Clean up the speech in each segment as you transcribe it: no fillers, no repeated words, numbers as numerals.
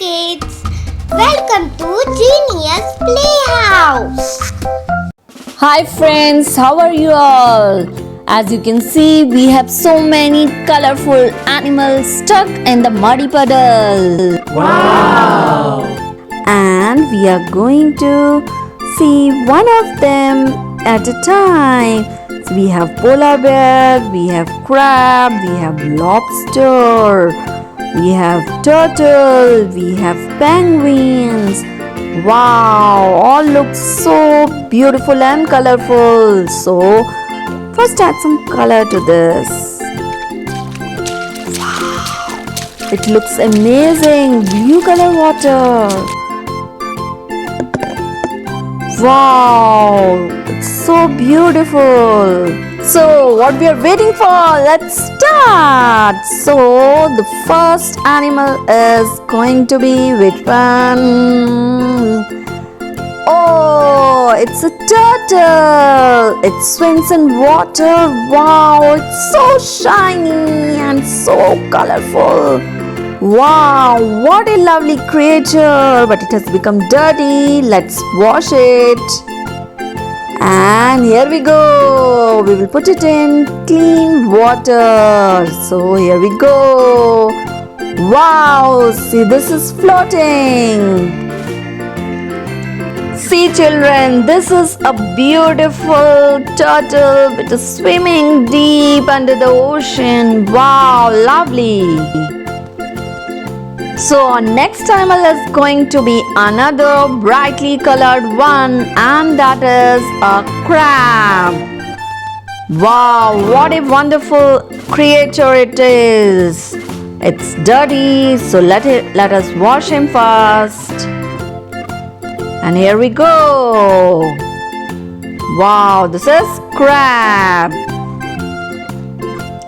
kids! Welcome to Genius Playhouse! Hi friends, how are you all? As you can see, we have so many colorful animals stuck in the muddy puddle. Wow! And we are going to see one of them at a time. So we have polar bear, we have crab, we have lobster, we have turtle, we have penguins. Wow, all look so beautiful and colorful. So first add some color to this. Wow, it looks amazing. Blue color water. Wow, it's so beautiful. So what we are waiting for? Let's start. So the first animal is going to be which one? Oh, it's a turtle. It swims in water. Wow, it's so shiny and so colorful. Wow, what a lovely creature, but it has become dirty. Let's wash it. And here we go. We will put it in clean water. So here we go. Wow, see, this is floating. See children, this is a beautiful turtle which is swimming deep under the ocean. Wow, lovely. So our next animal is going to be another brightly colored one, and that is a crab. Wow, what a wonderful creature it is. It's dirty, so let us wash him first. And here we go. Wow, this is crab.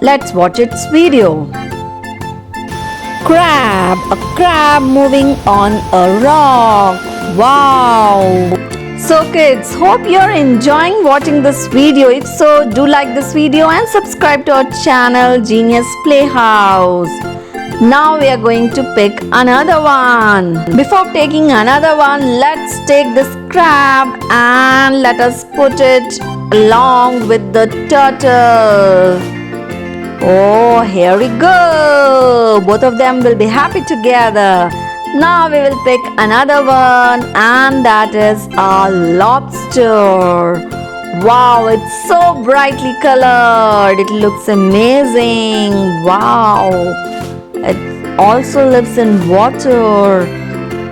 Let's watch its video. Crab, a crab moving on a rock. Wow. So kids, hope you're enjoying watching this video. If so, do like this video and subscribe to our channel Genius Playhouse. Now we are going to pick another one. Before taking another one, let's take this crab and let us put it along with the turtle. Oh, here we go. Both of them will be happy together. Now we will pick another one, and that is a lobster. Wow, it's so brightly colored. It looks amazing. Wow. It also lives in water.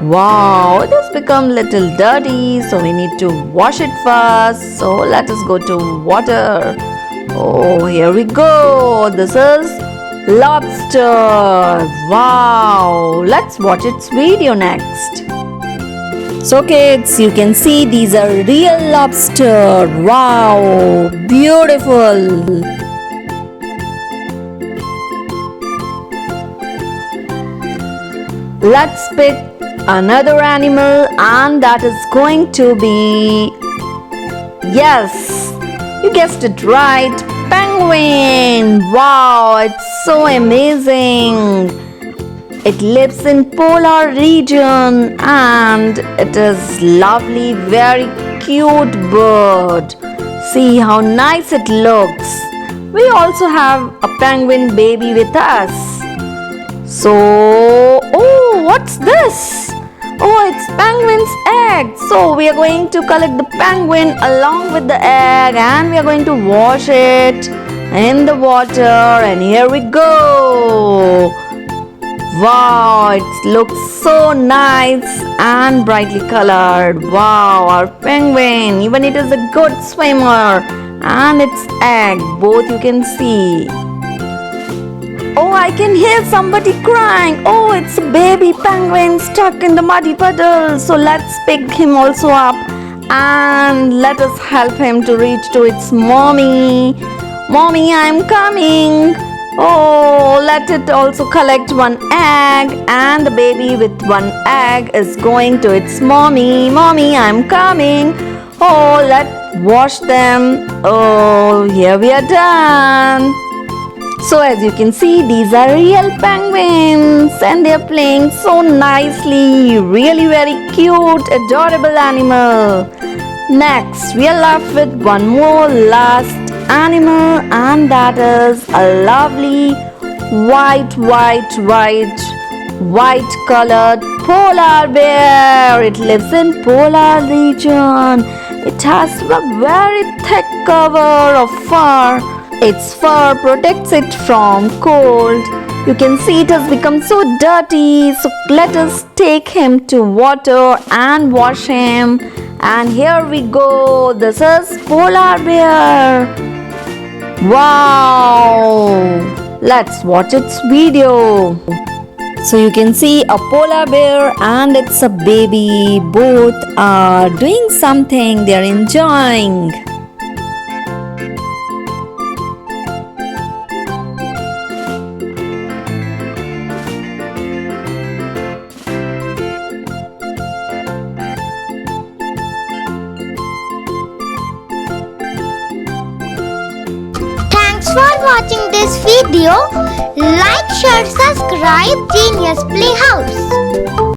Wow, it has become little dirty, so we need to wash it first. So let us go to water. Oh, here we go. This is lobster. Wow. Let's watch its video next. So kids, you can see these are real lobster. Wow. Beautiful. Let's pick another animal, and that is going to be, yes, you guessed it right, penguin. Wow, it's so amazing. It lives in polar region and it is lovely, very cute bird. See how nice it looks. We also have a penguin baby with us. So, oh, what's this? Oh, it's penguin's egg. So we are going to collect the penguin along with the egg, and we are going to wash it in the water. And here we go. Wow, it looks so nice and brightly colored. Wow, our penguin, even it is a good swimmer, and its egg, both you can see. Oh, I can hear somebody crying. Oh, it's a baby penguin stuck in the muddy puddle. So let's pick him also up and let us help him to reach to its mommy. Mommy, I'm coming. Oh, let it also collect one egg, and the baby with one egg is going to its mommy. Mommy, I'm coming. Oh, let's wash them. Oh, here we are done. So as you can see, these are real penguins and they are playing so nicely. Really very cute, adorable animal. Next, we are left with one more last animal, and that is a lovely white colored polar bear. It lives in polar region. It has a very thick cover of fur. Its fur protects it from cold. You can see it has become so dirty. So let us take him to water and wash him. And here we go. This is polar bear. Wow! Let's watch its video. So you can see a polar bear and it's a baby. Both are doing something. They are enjoying. Thanks for watching this video. Like, share, subscribe Genius Playhouse.